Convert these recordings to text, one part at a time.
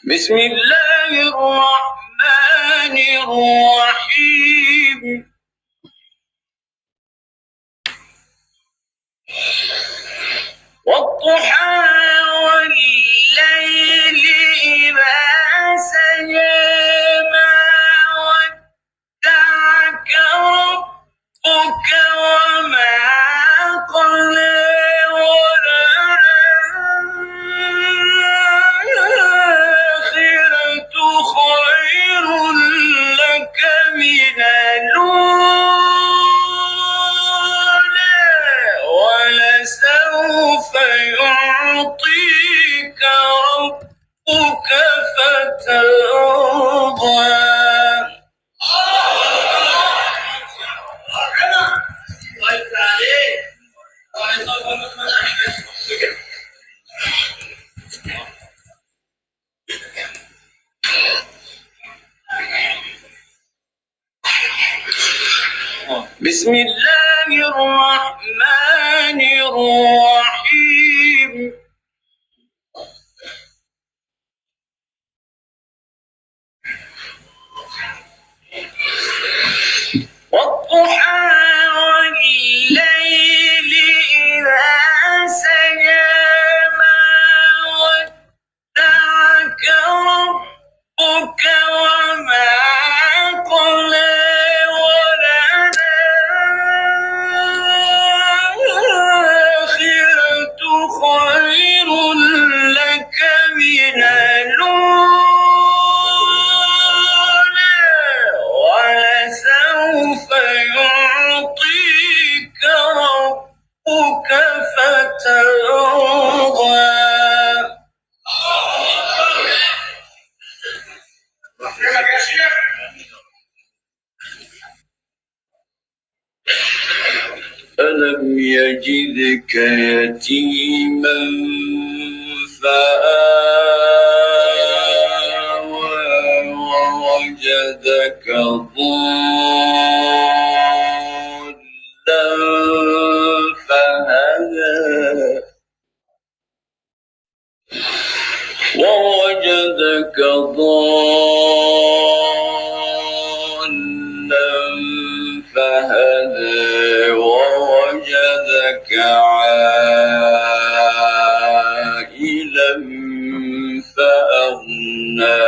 بسم الله الرحمن الرحيم والضحى والليل إذا سجى ما ودعك ربك وما قلى وللآخرة خير لك من الأولى ولسوف يعطيك ربك فترضى. بسم الله الرحمن الرحيم والضحى والليل إذا سجى ما ودعك ربك وما قلى وللآخرة خير لك من الأولى ولسوف يعطيك ربك فترضى. ألم يجدك يتيما فآوى ووجدك ضالا فهدى ووجدك ضالا فهدى ووجدك عائلا فأغنى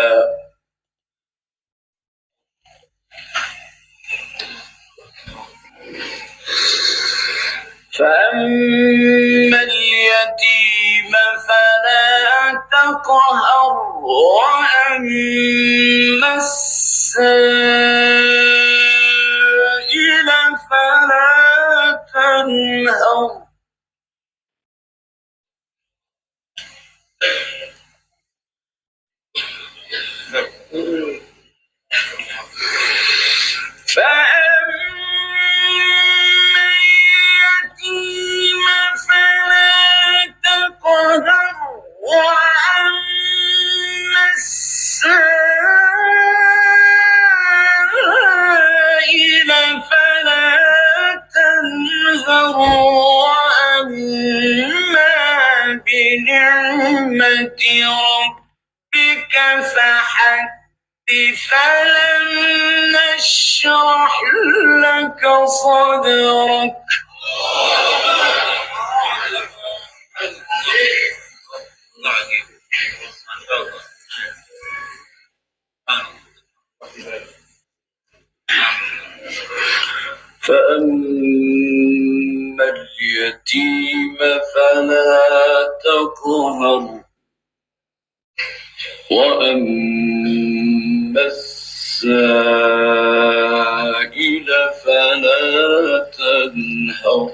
فأما اليتيم فلا تقهر وأما السائل فلا تنهر وأما السائل فلا تنهر وأما بنعمة ربك فحدث فلم نشرح لك صدرك. فأما اليتيم فلا تقهر وأما السائل فلا تنهر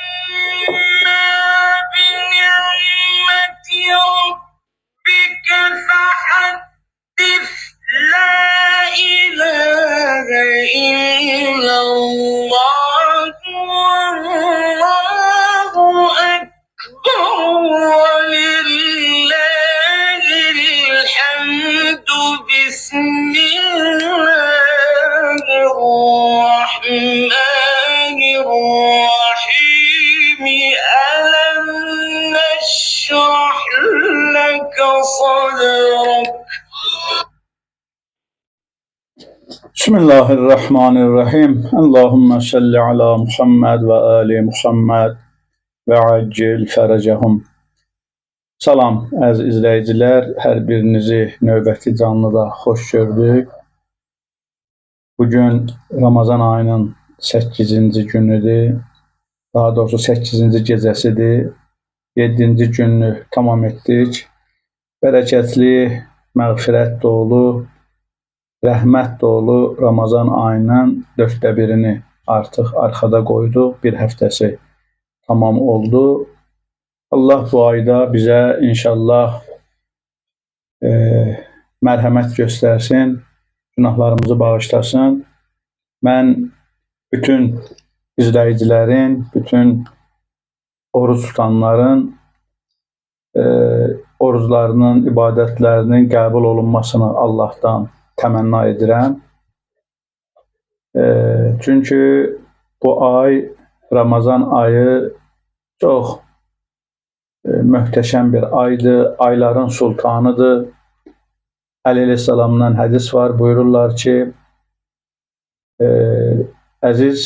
وأما بنعمة ربك فحدث لا إله إلا الله والله أكبر ولله صدرك. Bismillahirrahmanirrahim. Allahümme salli ala Muhammed ve ali Muhammed ve accil fərəcəhum. Salam əziz izləyicilər, hər birinizi növbəti canlıda xoş gördük. Bugün Ramazan ayının 8-ci günüdür, daha doğrusu 8-ci gecəsidir. 7-ci gününü tamam etdik. Bərəkətli, məğfirət dolu, rəhmət dolu Ramazan ayının 1/4-ni artıq arxada qoyduq. Bir həftəsi tamam oldu. Allah bu ayda bizə inşallah mərhəmət göstərsin, günahlarımızı bağışlasın. Mən bütün izləyicilərin, bütün oruç tutanların oruclarının, ibadətlərinin qəbul olunmasını Allahdan təmənna edirəm. Çünki bu ay, Ramazan ayı çox möhtəşəm bir aydır, ayların sultanıdır. Əli əleyhissalamdan hədis var, buyururlar ki, əziz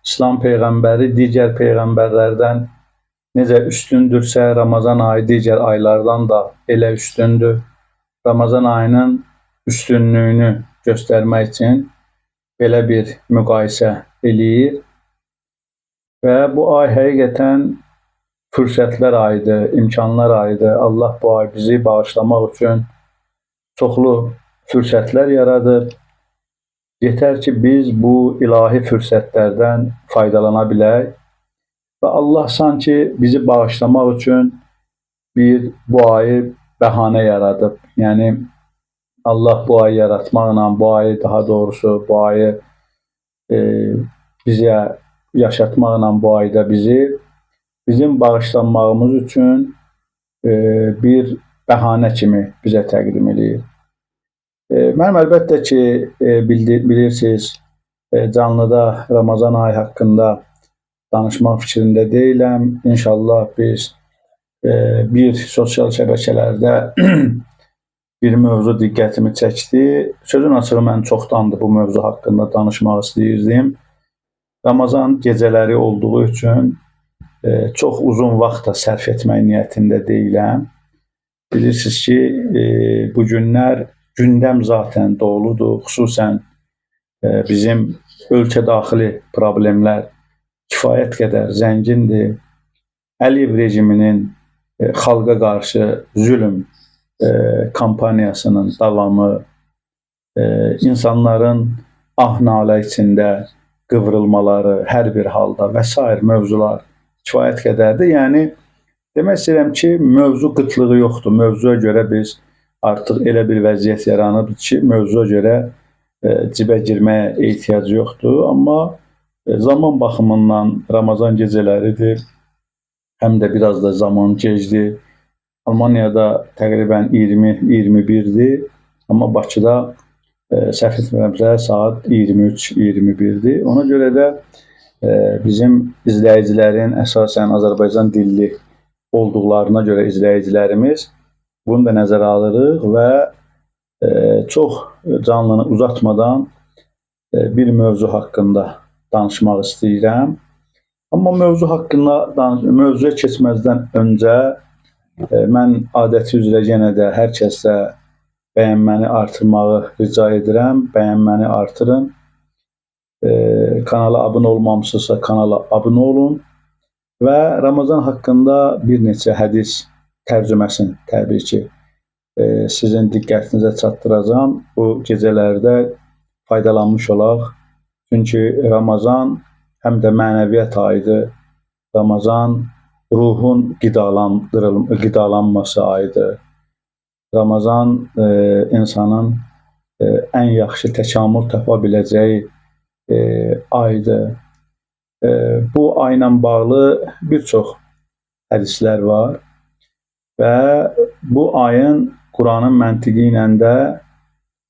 İslam Peyğəmbəri digər Peyğəmbərlərdən necə üstündürsə, Ramazan ayı digər aylardan da elə üstündür. Ramazan ayının üstünlüyünü göstərmək üçün belə bir müqayisə eləyir. Və bu ay həqiqətən fürsətlər ayıdır, imkanlar ayıdır. Allah bu ay bizi bağışlamaq üçün çoxlu fürsətlər yaradır. Yetər ki, biz bu ilahi fürsətlərdən faydalana bilək. Və Allah sanki bizi bağışlamaq üçün bu ayı bəhanə yaradıb. Yəni, Allah bu ayı yaratmaqla, bu ayı daha doğrusu, bu ayı bizə yaşatmaqla bu ayda bizim bağışlanmağımız üçün bir bəhanə kimi bizə təqdim edir. Mənim əlbəttə ki, bilirsiniz, canlıda Ramazan ayı haqqında danışmaq fikrində deyiləm. İnşallah biz bir sosial şəbəkələrdə bir mövzu diqqətimi çəkdi. Sözün açığı mən çoxdandır bu mövzu haqqında danışmaq istəyirdim. Ramazan gecələri olduğu üçün çox uzun vaxt da sərf etmək niyyətində deyiləm. Bilirsiniz ki, bu günlər gündəm zaten doludur. Xüsusən bizim ölkə daxili problemlər kifayət qədər zəngindir. Əliyev rejiminin xalqa qarşı zülm kampaniyasının davamı, insanların ah-nalə içində qıvrılmaları hər bir halda və s. mövzular kifayət qədərdir. Yəni, demək istəyirəm ki, mövzu qıtlığı yoxdur. Mövzuya görə biz artıq elə bir vəziyyət yaranıb ki, mövzuya görə cibə girməyə ehtiyac yoxdur. Amma zaman baxımından Ramazan gecələridir, həm də biraz da zaman gecdir. Almaniyada təqribən 20-21'dir, amma Bakıda səhv etmirəmsə saat 23-21'dir. Ona görə də bizim izləyicilərin əsasən Azərbaycan dilli olduqlarına görə izləyicilərimiz bunu da nəzərə alırıq və çox canlını uzatmadan bir mövzu haqqında danışmaq istəyirəm. Amma mövzuya keçməzdən öncə mən adəti üzrə yenə də hər kəslə bəyənməni artırmağı rica edirəm. Bəyənməni artırın. Kanala abunə olmamışsınızsa kanala abunə olun. Və Ramazan haqqında bir neçə hədis tərcüməsini təbii ki, sizin diqqətinizə çatdıracağım. Bu gecələrdə faydalanmış olaq. Çünki Ramazan həm də mənəviyyat ayıdır. Ramazan ruhun qidalanması ayıdır. Ramazan insanın ən yaxşı təkamül tapa biləcəyi aydır. Bu ayla bağlı bir çox hədislər var. Və bu ayın Quranın məntiqi ilə də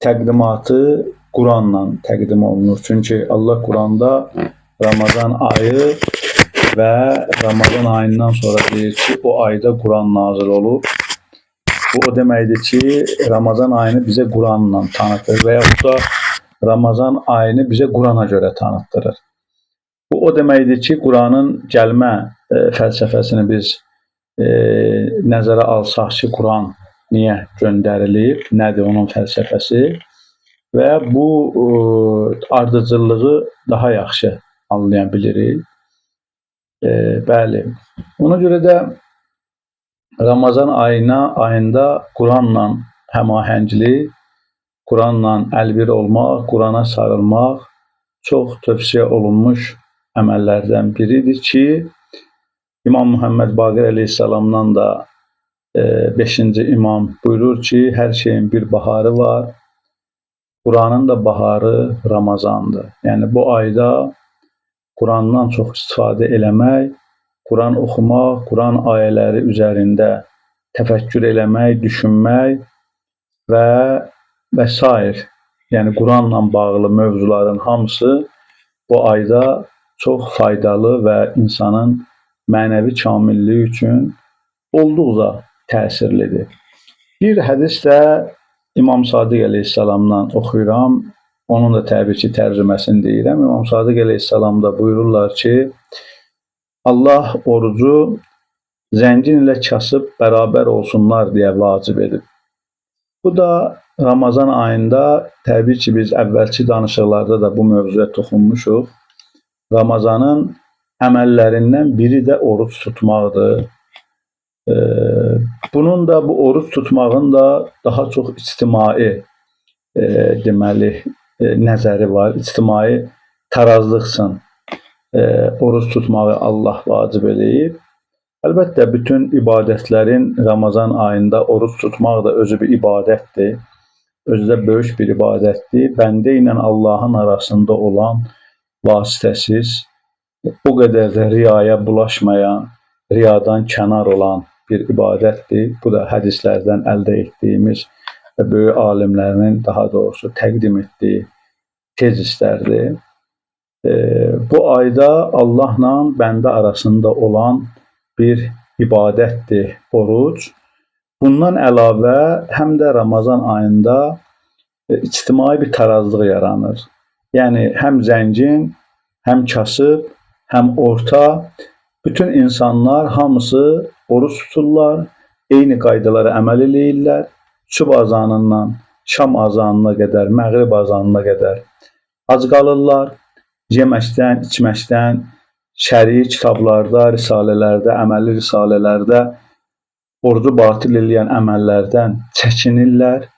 təqdimatı Quranla təqdim olunur. Çünki Allah Quranda Ramazan ayı və Ramazan ayından sonra deyir ki, o ayda Quran nazil olub. Bu o deməkdir ki, Ramazan ayını bizə Quranla tanıtır və yaxud da Ramazan ayını bizə Qurana görə tanıtdırır. Bu o deməkdir ki, Quranın gəlmə fəlsəfəsini biz nəzərə alsaq ki, Quran niyə göndərilib, nədir onun fəlsəfəsi və bu ardıcıllığı daha yaxşı anlaya bilirik. Bəli. Ona görə də Ramazan ayında Quranla həmahənglik, Quranla əlbir olmaq, Qurana sarılmaq çox tövsiyə olunmuş əməllərdən biridir ki, İmam Muhammed Baqir əleyhissalamdan da 5-ci imam buyurur ki, hər şeyin bir baharı var, Quranın da baharı Ramazandır. Yəni bu ayda Qurandan çox istifadə eləmək, Quran oxumaq, Quran ayələri üzərində təfəkkür eləmək, düşünmək və s. Yəni Quranla bağlı mövzuların hamısı bu ayda çox faydalı və insanın mənəvi kamilliyi üçün olduqca təsirlidir. Bir hədis də İmam Sadiq əleyhissalamdan oxuyuram. Onun da təbii ki, tərcüməsini deyirəm. İmam Sadiq əleyhissalam da buyururlar ki, Allah orucu zəngin ilə kasıb bərabər olsunlar deyə vacib edib. Bu da Ramazan ayında, təbii ki, biz əvvəlki danışıqlarda da bu mövzuya toxunmuşuq. Ramazanın əməllərindən biri də oruç tutmaqdır. Bunun da, bu oruç tutmağın da daha çox ictimai deməli nəzəri var. İctimai tarazlıq üçün oruç tutmağı Allah vacib eləyib. Əlbəttə, bütün ibadətlərin Ramazan ayında oruç tutmaq da özü bir ibadətdir. Özü də böyük bir ibadətdir. Bəndə ilə Allahın arasında olan vasitəsiz, o qədər də riyaya bulaşmayan, riyadan kənar olan bir ibadətdir. Bu da hədislərdən əldə etdiyimiz və böyük alimlərinin daha doğrusu təqdim etdiyi tezislərdir. Bu ayda Allahla bəndə arasında olan bir ibadətdir oruc. Bundan əlavə həm də Ramazan ayında ictimai bir tarazlıq yaranır. Yəni həm zəngin, həm kasıb, həm orta, bütün insanlar hamısı oruç tuturlar, eyni qaydalara əməl eləyirlər. Sübh azanından şam azanına qədər, məğrib azanına qədər ac qalırlar. Yeməkdən, içməkdən, şəri kitablarda, risalələrdə, əməli risalələrdə orucu batil eləyən əməllərdən çəkinirlər,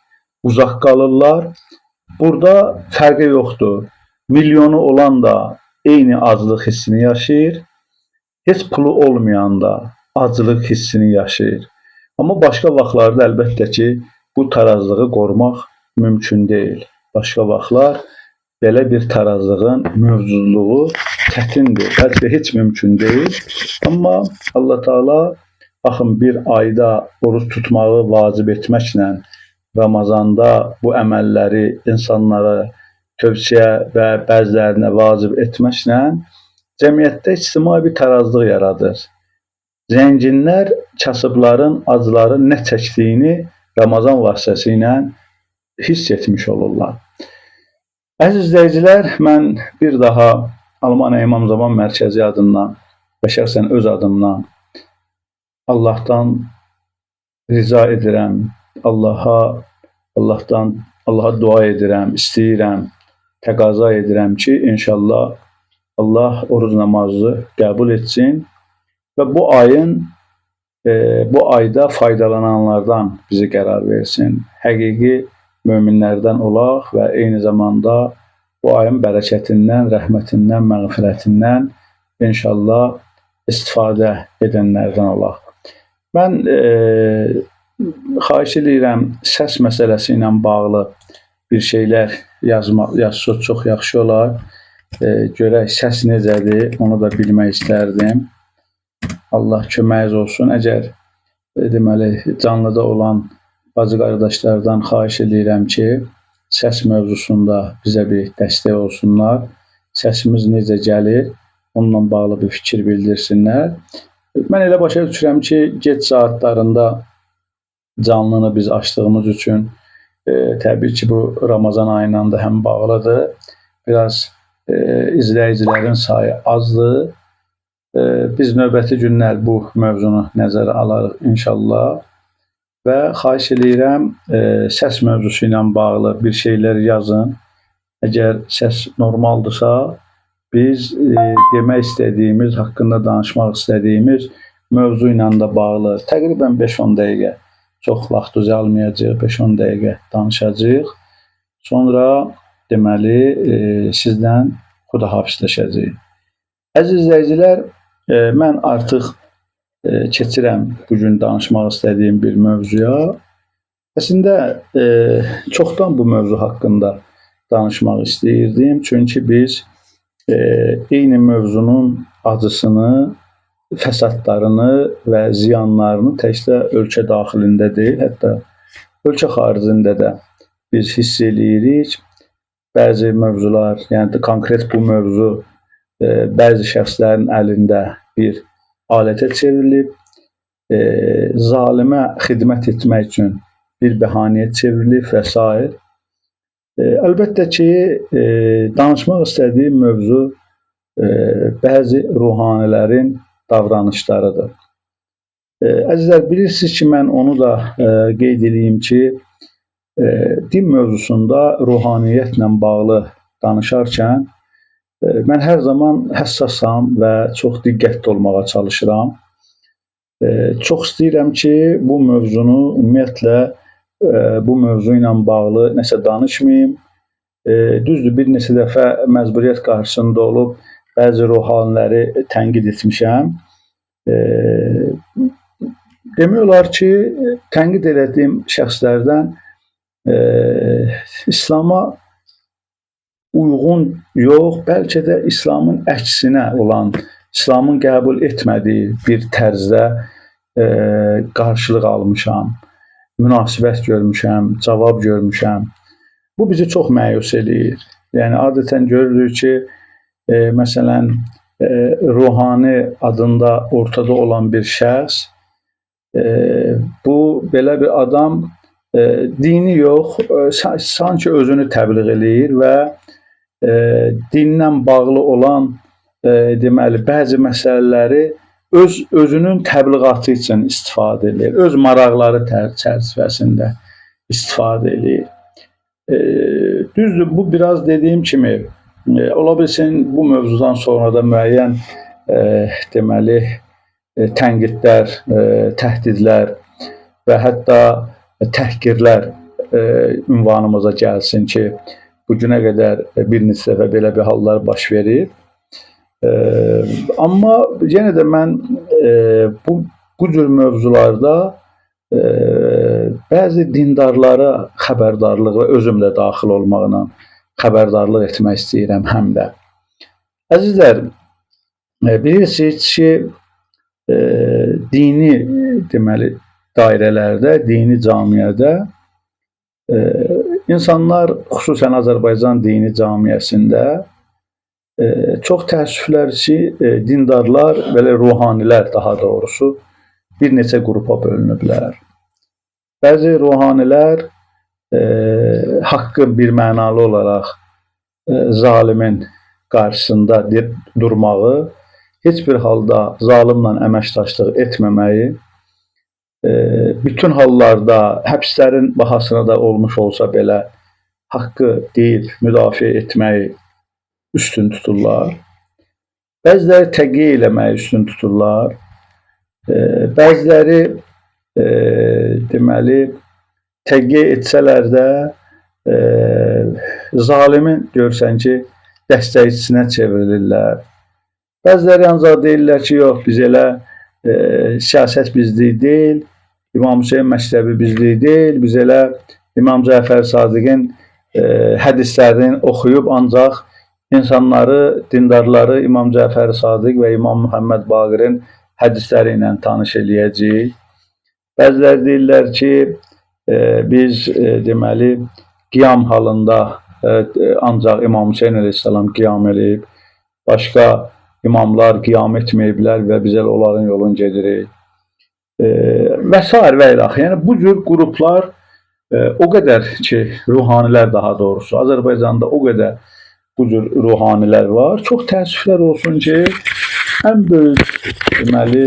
uzaq qalırlar. Burada fərqi yoxdur. Milyonu olan da eyni aclıq hissini yaşayır, heç pulu olmayan da aclıq hissini yaşayır. Amma başqa vaxtlarda əlbəttə ki, bu tarazlığı qorumaq mümkün deyil. Başqa vaxtlar belə bir tarazlığın mövcudluğu çətindir, bəlkə heç mümkün deyil. Amma Allah Teala baxın, bir ayda oruç tutmağı vacib etməklə, Ramazanda bu əməlləri insanlara tövsiyə və bəzilərinə vacib etməklə cəmiyyətdə ictimai bir tarazlıq yaradır. Zənginlər kasıbların, acların nə çəkdiyini Ramazan vasitəsilə hiss etmiş olurlar. Əziz izləyicilər, mən bir daha Almaniya İmam Zaman Mərkəzi adından və şəxsən öz adımdan Allahdan rica edirəm, Allaha dua edirəm, istəyirəm, təqaza edirəm ki, inşallah Allah oruc namazı qəbul etsin və bu ayda faydalananlardan bizi qərar versin. Həqiqi möminlərdən olaq və eyni zamanda bu ayın bərəkətindən, rəhmətindən, məğfirətindən inşallah istifadə edənlərdən olaq. Mən xahiş edirəm, səs məsələsi ilə bağlı bir şeylər yazsaq çox yaxşı olar. Görək səs necədir, onu da bilmək istərdim. Allah köməyiniz olsun. Əgər deməli canlıda olan bacı qardaşlardan xahiş edirəm ki, səs mövzusunda bizə bir dəstək olsunlar. Səsimiz necə gəlir, onunla bağlı bir fikir bildirsinlər. Mən elə başa düşürəm ki, gec saatlarında canlını biz açdığımız üçün təbii ki, bu Ramazan ayıyla da həm bağlıdır. Biraz izləyicilərin sayı azdır. Biz növbəti günlər bu mövzunu nəzərə alarıq inşallah və xahiş edirəm səs mövzusu ilə bağlı bir şeylər yazın. Əgər səs normaldırsa, biz demək istədiyimiz, haqqında danışmaq istədiyimiz mövzu ilə də bağlı təqribən 5-10 dəqiqə, çox vaxt uzalmayacaq, 5-10 dəqiqə danışacağıq. Sonra deməli sizdən xudahafizləşəcəyik. Əziz izləyicilər, mən artıq keçirəm bugün danışmaq istədiyim bir mövzuya. Əslində çoxdan bu mövzu haqqında danışmaq istəyirdim. Çünki biz eyni mövzunun acısını, fəsadlarını və ziyanlarını təkcə ölkə daxilində deyil, hətta ölkə xaricində də biz hiss eləyirik. Bəzi mövzular, yəni konkret bu mövzu bəzi şəxslərin əlində bir alətə çevrilib, zalimə xidmət etmək üçün bir bəhanəyə çevrilib və s. Əlbəttə ki, danışmaq istədiyim mövzu bəzi ruhanilərin davranışlarıdır. Əzizlər, bilirsiniz ki, mən onu da qeyd edeyim ki, din mövzusunda ruhaniyyətlə bağlı danışarkən mən hər zaman həssasam və çox diqqətli olmağa çalışıram. Çox istəyirəm ki, bu mövzunu ümumiyyətlə bu mövzu ilə bağlı nəsə danışmayım. Düzdür, bir neçə dəfə məcburiyyət qarşısında olub bəzi ruhaniləri tənqid etmişəm. Demək olar ki, tənqid etdiyim şəxslərdən İslam'a uyğun yox, bəlkə də İslamın əksinə olan, İslamın qəbul etmədiyi bir tərzdə qarşılıq almışam, münasibət görmüşəm, cavab görmüşəm. Bu bizi çox məyus eləyir. Yəni, adətən görürük ki, məsələn, ruhani adında ortada olan bir şəxs, bu, belə bir adam dini yox, sanki özünü təbliğ eləyir və dinlə bağlı olan deməli bəzi məsələləri özünün təbliğatı üçün istifadə edir, öz maraqları çərçivəsində istifadə edir. Düzdür, bu biraz dediyim kimi ola bilsin bu mövzudan sonra da müəyyən deməli tənqidlər, təhdidlər və hətta təhqirlər ünvanımıza gəlsin ki, bu günə qədər bir neçə dəfə belə bir hallar baş verir. Amma yenə də mən bu cür mövzularda bəzi dindarlara xəbərdarlıq və özüm də daxil olmaqla xəbərdarlıq etmək istəyirəm həm də. Əzizlər, bilirsiniz ki, dini deməli dairələrdə, dini camiyyədə insanlar, xüsusən Azərbaycan dini camiyyəsində çox təəssüflər ki, dindarlar, belə ruhanilər daha doğrusu bir neçə qrupa bölünüblər. Bəzi ruhanilər haqqı bir mənalı olaraq zalimin qarşısında durmağı, heç bir halda zalimlə əməkdaşlıq etməməyi, bütün hallarda həbslərin bahasına da olmuş olsa belə haqqı deyib müdafiə etməyi üstün tuturlar. Bəziləri təqiyyə eləməyi üstün tuturlar. Bəziləri deməli təqiyyə etsələr də zalimin görsən ki, dəstəkçisinə çevrilirlər. Bəziləri ancaq deyirlər ki, yox, biz elə siyasət bizlik deyil, İmam Hüseyin məktəbi bizlik deyil, biz elə İmam Cəfər Sadiqin hədislərini oxuyub ancaq insanları, dindarları İmam Cəfər Sadiq və İmam Muhammed Baqirin hədisləri ilə tanış eləyəcəyik. Bəziləri deyirlər ki, biz deməli qiyam halında ancaq İmam Hüseyin əleyhissalam qiyam eləyib, başqa imamlar qiyam etməyiblər və biz onların yolunu gedirik. və sair və ilax. Yəni bu cür qruplar o qədər ki, ruhanilər daha doğrusu Azərbaycanda o qədər bu cür ruhanilər var. Çox təəssüflər olsun ki, ən böyük deməli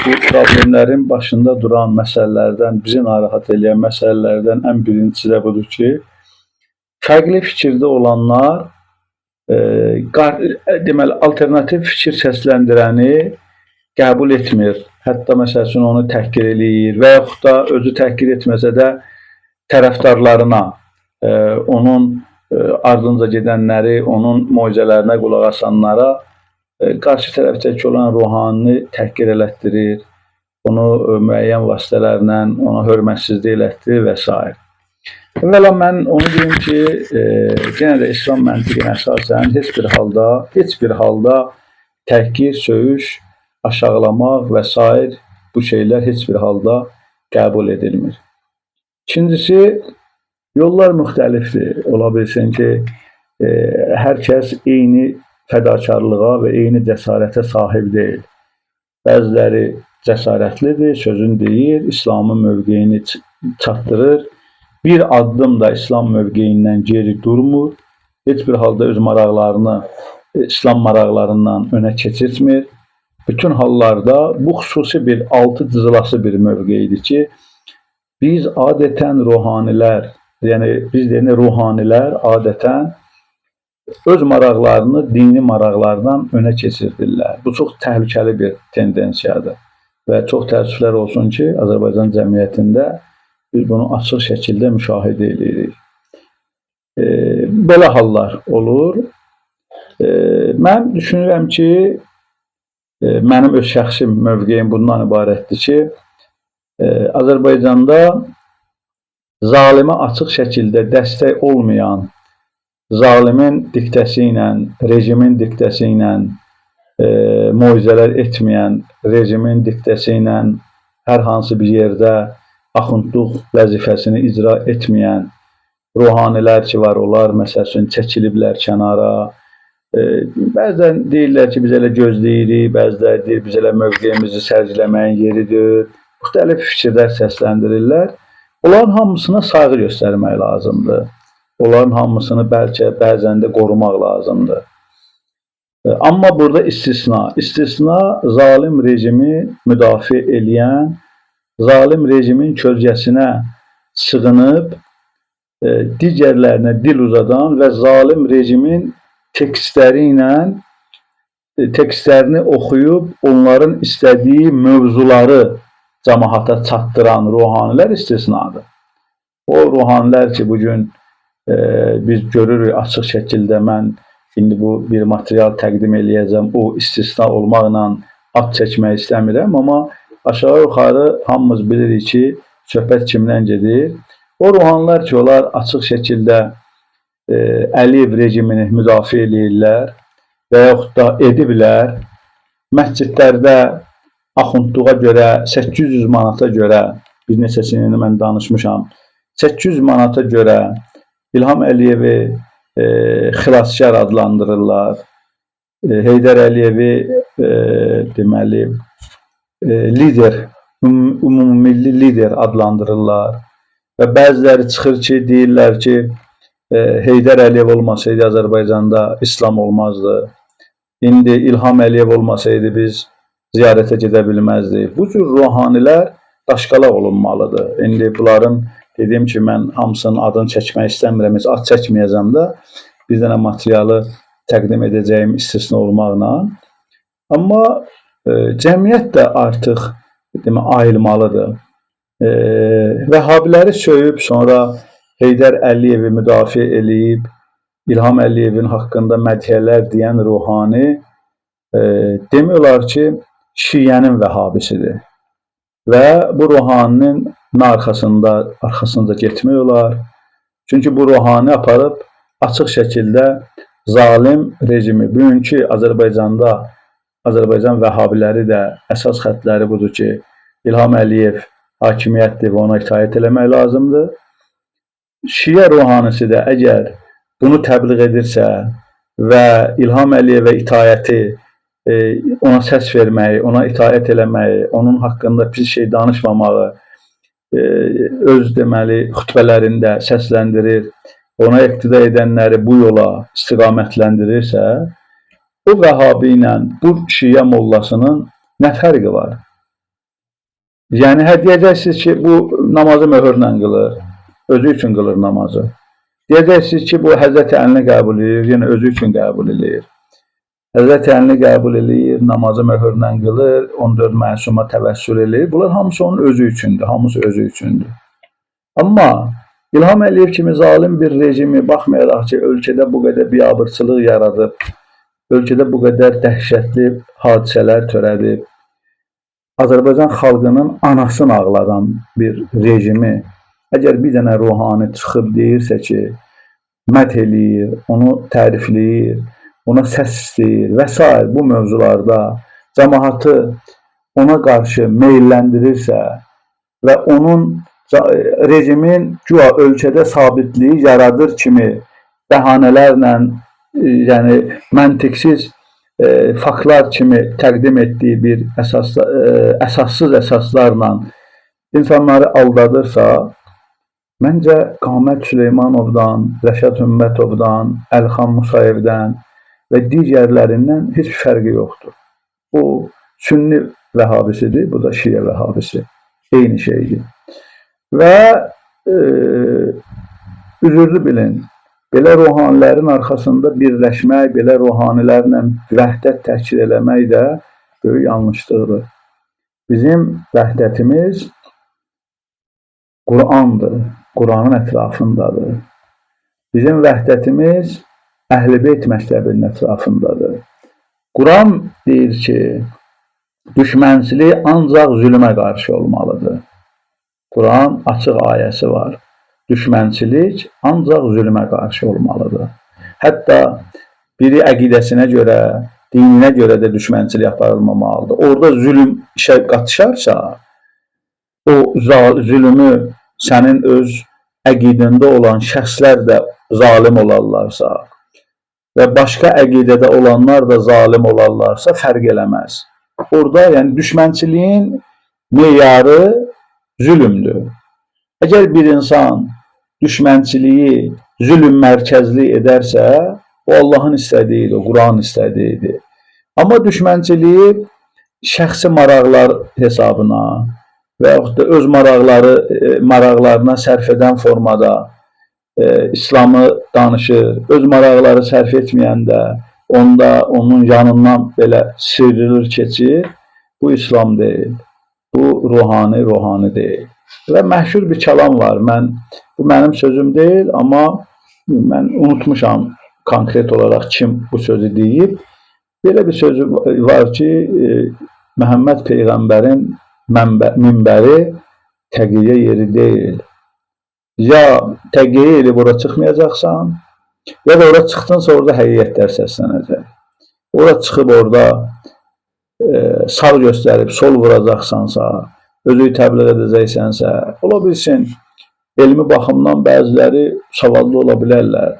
bu problemlərin başında duran məsələlərdən, bizi narahat edən məsələlərdən ən birincisi də budur ki, fərqli fikirdə olanlar deməli alternativ fikir səsləndirəni qəbul etmir. Hətta məsəl üçün onu təhqir eləyir və yaxud da özü təhqir etməsə də tərəfdarlarına, onun ardınca gedənləri, onun moizələrinə qulaq asanlara qarşı tərəfdəki olan ruhanini təhqir elətdirir, onu müəyyən vasitələrlə ona hörmətsizlik elətdirir və s. Əvvəla mən onu deyim ki, yenə də İslam məntiqinə əsasən heç bir halda təhqir, söyüş, aşağılamaq və s. bu şeylər heç bir halda qəbul edilmir. İkincisi, yollar müxtəlifdir. Ola bilsin ki, hər kəs eyni fədakarlığa və eyni cəsarətə sahib deyil. Bəziləri cəsarətlidir, sözün deyir, İslamın mövqeyini çatdırır. Bir addım da İslam mövqeyindən geri durmur. Heç bir halda öz maraqlarını İslam maraqlarından önə keçirtmir. Bütün hallarda bu xüsusi bir altı cızılası bir mövqeyidir ki, biz adətən ruhanilər, yəni biz deyək ruhanilər adətən öz maraqlarını dini maraqlardan önə keçirdirlər. Bu çox təhlükəli bir tendensiyadır və çox təəssüflər olsun ki, Azərbaycan cəmiyyətində biz bunu açıq şəkildə müşahidə edirik. Belə hallar olur. Mən düşünürəm ki, mənim öz şəxsi mövqeyim bundan ibarətdir ki, Azərbaycanda zalimə açıq şəkildə dəstək olmayan, zalimin diktəsi ilə, rejimin diktəsi ilə moizələr etməyən, rejimin diktəsi ilə hər hansı bir yerdə axundluq vəzifəsini icra etməyən ruhanilər ki var, onlar məsəl üçün çəkiliblər kənara. Bəzən deyirlər ki, biz elə gözləyirik, bəzilər deyir, biz elə mövqeyimizi sərgiləməyin yeridir. Müxtəlif fikirlər səsləndirirlər. Onların hamısına sayğı göstərmək lazımdır. Onların hamısını bəlkə bəzən də qorumaq lazımdır. Amma burada istisna zalim rejimi müdafiə eləyən, zalim rejimin kölgəsinə sığınıb, digərlərinə dil uzadan və zalim rejimin tekstlərini oxuyub, onların istədiyi mövzuları cəmaata çatdıran ruhanilər istisnadır. O ruhanilər ki, bugün biz görürük açıq şəkildə, mən indi bu bir material təqdim eləyəcəm, o istisna olmaqla ad çəkmək istəmirəm, amma aşağı yuxarı hamımız bilirik ki, söhbət kimdən gedir. O ruhanlar ki, onlar açıq şəkildə Əliyev rejimini müdafiə edirlər və yaxud da ediblər. Məscidlərdə axundluğa görə 800 manata görə, bir neçəsini mən danışmışam, 800 manata görə İlham Əliyevi xilaskar adlandırırlar. Heydər Əliyevi deməli lider, ümumilli lider adlandırırlar və bəziləri çıxır ki, deyirlər ki, Heydər Əliyev olmasaydı Azərbaycanda İslam olmazdı. İndi İlham Əliyev olmasaydı biz ziyarətə gedə bilməzdik. Bu cür ruhanilər daşqalaq olunmalıdır. İndi bunların dediyim ki, mən hamısının adını çəkmək istəmirəm, heç ad çəkməyəcəm də bir dənə materialı təqdim edəcəyim istisna olmaqla. Amma cəmiyyət də artıq ayılmalıdır. Vəhhabiləri söyüb, sonra Heydər Əliyevi müdafiə eləyib, İlham Əliyevin haqqında mədhiyyələr deyən ruhani demək olar ki, şiənin vəhhabisidir. Və bu ruhaninin arxasında getmək olar. Çünki bu ruhani aparıb açıq şəkildə zalim rejimi, bugünkü Azərbaycanda Azərbaycan vəhhabiləri də əsas xəttləri budur ki, İlham Əliyev hakimiyyətdir və ona itaət eləmək lazımdır. Şiə ruhanisi də əgər bunu təbliğ edirsə və İlham Əliyevə itaəti ona səs verməyi, ona itaət eləməyi, onun haqqında pis şey danışmamağı öz deməli xutbələrində səsləndirir, ona iqtida edənləri bu yola istiqamətləndirirsə, o Vəhabi ilə bu Şiə mollasının nə fərqi var? Yəni deyəcəksiniz ki, bu namazı möhürlə qılır, özü üçün qılır namazı. Deyəcəksiniz ki, bu Həzrəti Əlini qəbul edir, yenə özü üçün qəbul edir. Həzrəti Əlini qəbul edir, namazı möhürlə qılır, 14 məsuma təvəssül edir. Bunlar hamısı onun özü üçündür, hamısı özü üçündür. Amma İlham Əliyev kimi zalim bir rejimi, baxmayaraq ki, ölkədə bu qədər biabırçılıq yaradıb, ölkədə bu qədər dəhşətli hadisələr törədib, Azərbaycan xalqının anasını ağladan bir rejimi, əgər bir dənə ruhani çıxıb deyirsə ki, məth eləyir, onu tərifləyir, ona səs istəyir və s. bu mövzularda cəmaatı ona qarşı meyləndirirsə və onun rejimin güya ölkədə sabitliyi yaradır kimi bəhanələrlə, yəni məntiqsiz faktlar kimi təqdim etdiyi bir əsassız əsaslarla insanları aldadırsa, məncə Qamət Süleymanovdan, Rəşad Hümmətovdan, Əlxan Musayevdən və digərlərindən heç bir fərqi yoxdur. O Sünni Vəhabisidir, bu da Şiə Vəhabisi. Eyni şeydir. Və üzürlü bilin, belə ruhanilərin arxasında birləşmək, belə ruhanilərlə vəhdət təşkil eləmək də böyük yanlışlıqdır. Bizim vəhdətimiz Qur'andır, Qur'anın ətrafındadır. Bizim vəhdətimiz Əhl-i Beyt məktəbinin ətrafındadır. Quran deyir ki, düşmənçilik ancaq zülmə qarşı olmalıdır. Quran açıq ayəsi var. Düşmənçilik ancaq zülmə qarşı olmalıdır. Hətta biri əqidəsinə görə, dininə görə də düşmənçilik aparılmamalıdır. Orada zülm işə qatışarsa, o zülmü sənin öz əqidəndə olan şəxslər də zalim olarlarsa və başqa əqidədə olanlar da zalim olarlarsa fərq eləməz. Orada yəni düşmənçiliyin meyarı zülmdür. Əgər bir insan düşmənçiliyi zülm mərkəzli edərsə, o Allahın istədiyidir, o Quran istədiyidir. Amma düşmənçiliyi şəxsi maraqlar hesabına və yaxud da öz maraqlarına sərf edən formada İslamı danışır, öz maraqları sərf etməyəndə onda onun yanından belə sıyrılır, keçir. Bu İslam deyil. Bu ruhani deyil. Və məşhur bir kəlam var. Bu mənim sözüm deyil, amma mən unutmuşam konkret olaraq kim bu sözü deyib. Belə bir sözü var ki, Məhəmməd Peyğəmbərin minbəri təqiyyə yeri deyil. Ya təqiyyə elib ora çıxmayacaqsan, ya da ora çıxdınsa orada həqiqətlər səslənəcək. Ora çıxıb orada sağ göstərib sol vuracaqsansa, özü təbliğ edəcəksənsə, ola bilsin, elmi baxımdan bəziləri savadlı ola bilərlər.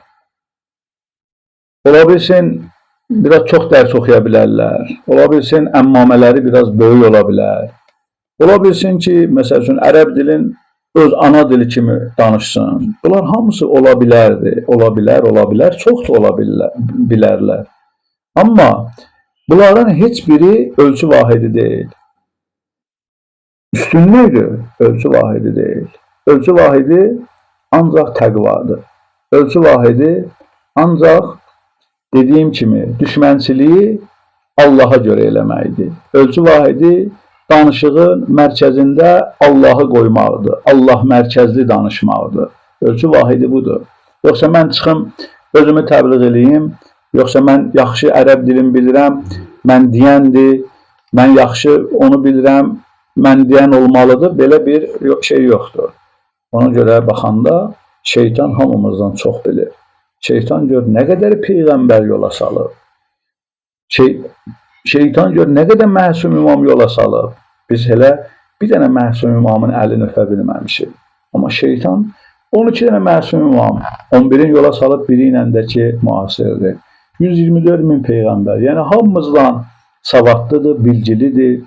Ola bilsin, biraz çox dərs oxuya bilərlər. Ola bilsin, əmmamələri biraz böyük ola bilər. Ola bilsin ki, məsəl üçün, ərəb dilin öz ana dili kimi danışsın. Bunlar hamısı ola bilərdi. Ola bilər, çox da ola bilərlər. Amma bunların heç biri ölçü vahidi deyil. Üstünlüydür, ölçü vahidi deyil. Ölçü vahidi ancaq təqvadır. Ölçü vahidi ancaq dediyim kimi düşmənçiliyi Allaha görə eləməkdir. Ölçü vahidi danışığın mərkəzində Allahı qoymaqdır. Allah mərkəzli danışmaqdır. Ölçü vahidi budur. Yoxsa mən çıxım, özümü təbliğ eləyim, yoxsa mən yaxşı ərəb dilini bilirəm, mən deyəndir, mən yaxşı onu bilirəm, mən deyən olmalıdır. Belə bir şey yoxdur. Ona görə baxanda şeytan hamımızdan çox bilir. Şeytan gör nə qədər Peyğəmbər yola salıb. Şeytan gör nə qədər məsum imam yola salıb. Biz hələ bir dənə məsum imamın əlini öpə bilməmişik. Amma şeytan 12 dənə məsum imam, 11'in yola salıb biri ilə də ki müasirdir. 124 min Peyğəmbər. Yəni hamımızdan savadlıdır, bilgilidir.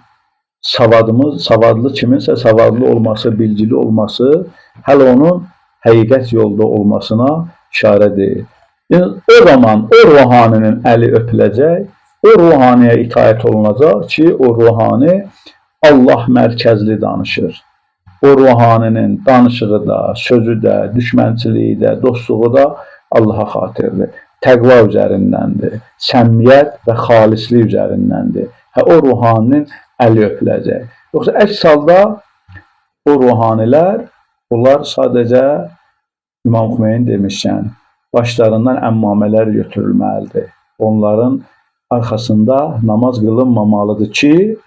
Savadlı kiminsə savadlı olması, bilgili olması hələ onun həqiqət yolda olmasına işarədir. Yəni, o zaman o ruhaninin əli öpüləcək, o ruhaniyə itaət olunacaq ki, o ruhani Allah mərkəzli danışır. O ruhaninin danışığı da, sözü də, düşmənçiliyi də, dostluğu da Allaha xatirdir. Təqva üzərindəndir. Səmimiyyət və xalislik üzərindəndir. O ruhaninin əli öpüləcək. Yoxsa əks halda o ruhanilər, onlar sadəcə İmam Xümeyni demişkən, başlarından əmmamələr götürülməlidir. Onların arxasında namaz qılınmamalıdır ki,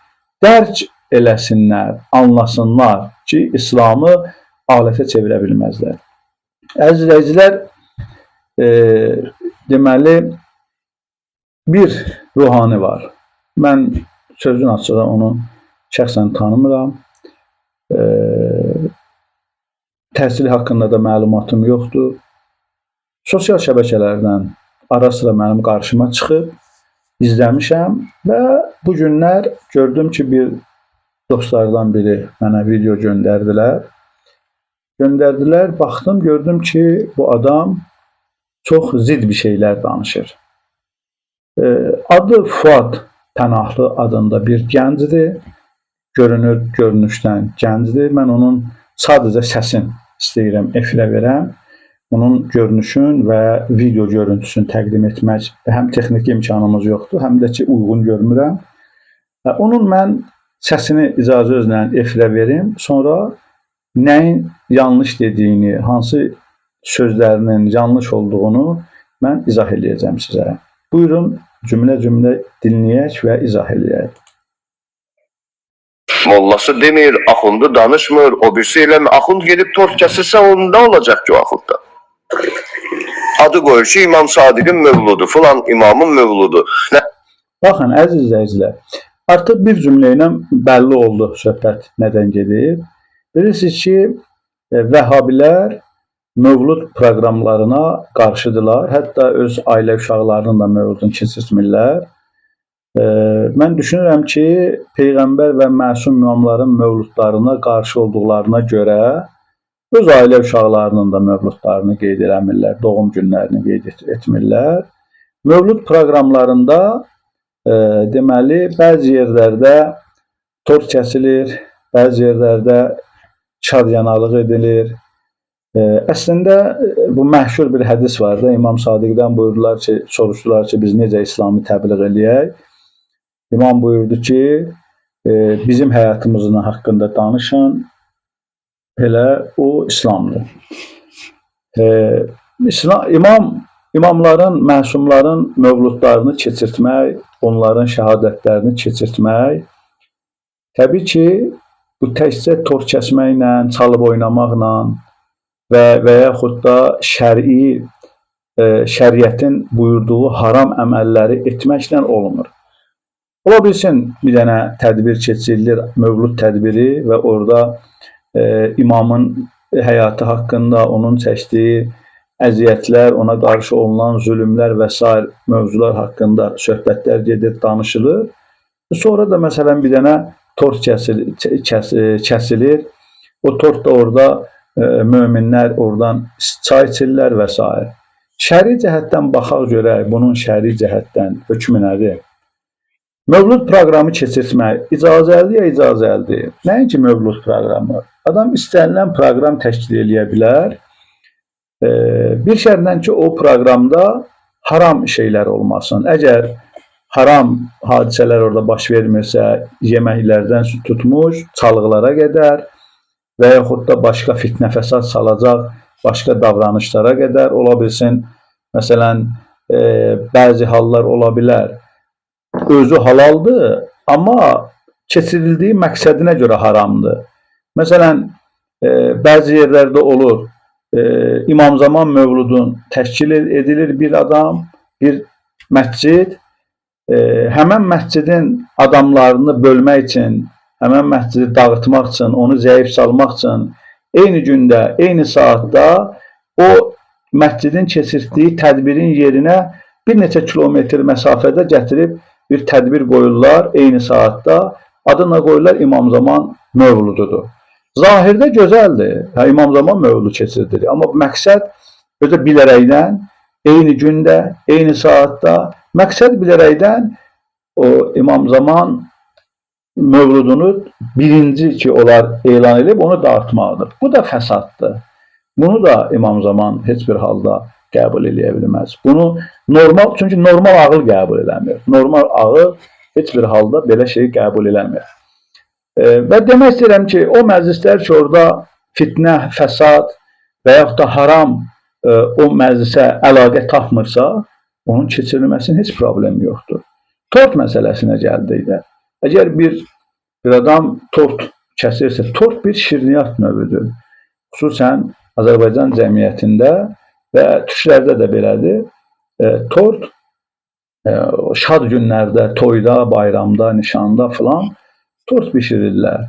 dərc eləsinlər, anlasınlar ki, İslamı alətə çevirə bilməzlər. Əziz izləyicilər, deməli, bir ruhani var. Mən sözün açığı onu şəxsən tanımıram. Təhsili haqqında da məlumatım yoxdur. Sosial şəbəkələrdən ara sıra mənim qarşıma çıxıb, izləmişəm və bu günlər gördüm ki, bir dostlardan biri mənə video göndərdilər. Baxdım, gördüm ki, bu adam çox zid bir şeylər danışır. Adı Fuad Pənahlı adında bir gəncdir. Görünüşdən gəncdir. Mən onun sadəcə səsin istəyirəm efirə verəm. Onun görünüşün və video görüntüsünü təqdim etmək həm texniki imkanımız yoxdur, həm də ki, uyğun görmürəm. Onun mən səsini icazə özlə efirə verim, sonra nəyin yanlış dediyini, hansı sözlərinin yanlış olduğunu mən izah edəcəm sizə. Buyurun, cümlə-cümlə dinləyək və izah edək. Mollası demir, axundu danışmır, o birisi eləmir. Axund gedib tort kəsirsə, onun nə olacaq ki o axundda? Adı qoyur ki, İmam Sadiqin mövludu, filan imamın mövludu. Baxın, əziz izləyicilər, artıq bir cümlə ilə bəlli oldu söhbət nədən gedir. Bilirsiniz ki, Vəhhabilər mövlud proqramlarına qarşıdırlar. Hətta öz ailə uşaqlarının da mövludunu keçirtmirlər. Mən düşünürəm ki, Peyğəmbər və məsum imamların mövludlarına qarşı olduqlarına görə öz ailə uşaqlarının da mövludlarını qeyd eləmirlər, doğum günlərini qeyd etmirlər. Mövlud proqramlarında deməli, bəzi yerlərdə tort kəsilir, bəzi yerlərdə şadyanalıq edilir. Əslində, bu məşhur bir hədis var da, İmam Sadiqdən buyurdular ki, soruşdular ki, biz necə İslamı təbliğ eləyək? İmam buyurdu ki, bizim həyatımızın haqqında danışın, elə o İslamdır. İmamların, məsumların mövludlarını keçirtmək, onların şəhadətlərini keçirtmək, təbii ki, bu təkcə tort kəsməklə, çalıb oynamaqla və yaxud da şəriətin buyurduğu haram əməlləri etməklə olmur. Ola bilsin, bir dənə tədbir keçirilir, mövlud tədbiri və orada imamın həyatı haqqında, onun çəkdiyi əziyyətlər, ona qarşı olunan zülümlər və s. mövzular haqqında söhbətlər gedir, danışılır. Sonra da məsələn bir dənə tort kəsilir. O tort da orada möminlər oradan çay içirlər və s. Şəri cəhətdən baxaq görək, bunun şəri cəhətdən hökmü nədir? Mövlud proqramı keçirtmək icazəlidir ya icazəlidir? Nəinki mövlud proqramı? Adam istənilən proqram təşkil edə bilər. Bir şərtlə ki, o proqramda haram şeylər olmasın. Əgər haram hadisələr orada baş vermirsə, yeməklərdən tutmuş, çalıqlara qədər və yaxud da başqa fitnə fəsad salacaq başqa davranışlara qədər ola bilsin. Məsələn, bəzi hallar ola bilər. Özü halaldır, amma keçirildiyi məqsədinə görə haramdır. Məsələn, bəzi yerlərdə olur, İmam Zaman mövludun təşkil edilir bir adam, bir məscid, həmən məscidin adamlarını bölmək üçün, həmən məscidi dağıtmaq üçün, onu zəif salmaq üçün, eyni gündə, eyni saatda o məscidin keçirtdiyi tədbirin yerinə bir neçə kilometr məsafədə gətirib bir tədbir qoyurlar eyni saatda. Adına qoyurlar İmam Zaman mövlududur. Zahirdə gözəldir. Hə, İmam Zaman mövludu keçirilir. Amma məqsəd özü bilərəkdən, eyni gündə, eyni saatda, məqsəd bilərəkdən o İmam Zaman mövludunu birinci ki olar elan edib onu dağıtmaqdır. Bu da fəsaddır. Bunu da İmam Zaman heç bir halda qəbul eləyə bilməz. Bunu normal, çünki normal ağıl qəbul eləmir. Normal ağıl heç bir halda belə şeyi qəbul eləmir. Və demək istəyirəm ki, o məclislər ki, orada fitnə, fəsad və yaxud da haram o məclisə əlaqə tapmırsa, onun keçirilməsinin heç problemi yoxdur. Tort məsələsinə gəldikdə, əgər bir adam tort kəsirsə, tort bir şirniyyat növüdür. Xüsusən Azərbaycan cəmiyyətində və türklərdə də belədir. Tort şad günlərdə, toyda, bayramda, nişanda filan tort bişirirlər.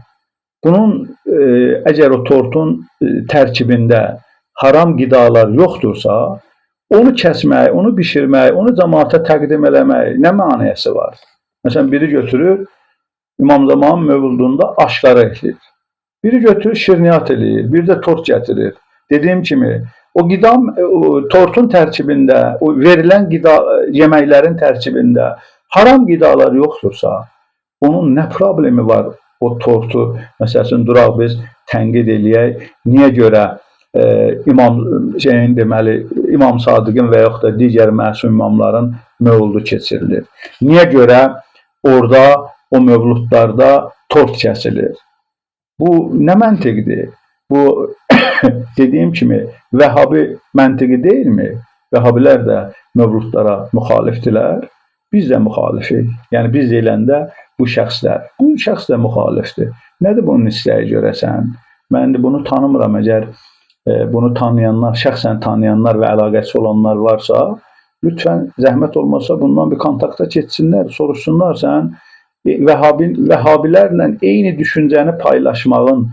Bunun əgər o tortun tərkibində haram qidalar yoxdursa, onu kəsmək, onu bişirmək, onu cəmaata təqdim eləmək nə mənası var? Məsələn, biri götürür, İmam Zaman mövludunda aşqara ekləyir. Biri götürür, şirniyyat eləyir, bir də tort gətirir. Dediyim kimi, o qida, tortun tərkibində, o verilən qida, yeməklərin tərkibində haram qidalar yoxdursa, onun nə problemi var o tortu, məsələn, duraq biz tənqid eləyək, niyə görə İmam Sadiqin və yaxud da digər məsum imamların mövludu keçirilir? Niyə görə orada o mövludlarda tort kəsilir? Bu nə məntiqdir? Bu dediyim kimi Vəhhabi məntiqi deyilmi? Vəhhabilər də mövludlara müxalifdirlər. Biz də müxalifik. Yəni biz deyiləndə bu şəxs də müxalifdir. Nədir bunun istəyi görəsən? Mən də bunu tanımıram. Əgər bunu tanıyanlar, şəxsən tanıyanlar və əlaqəsi olanlar varsa, lütfən zəhmət olmasa bundan bir kontakta keçsinlər, soruşsunlar sən Vəhhabilərlə eyni düşüncəni paylaşmağın,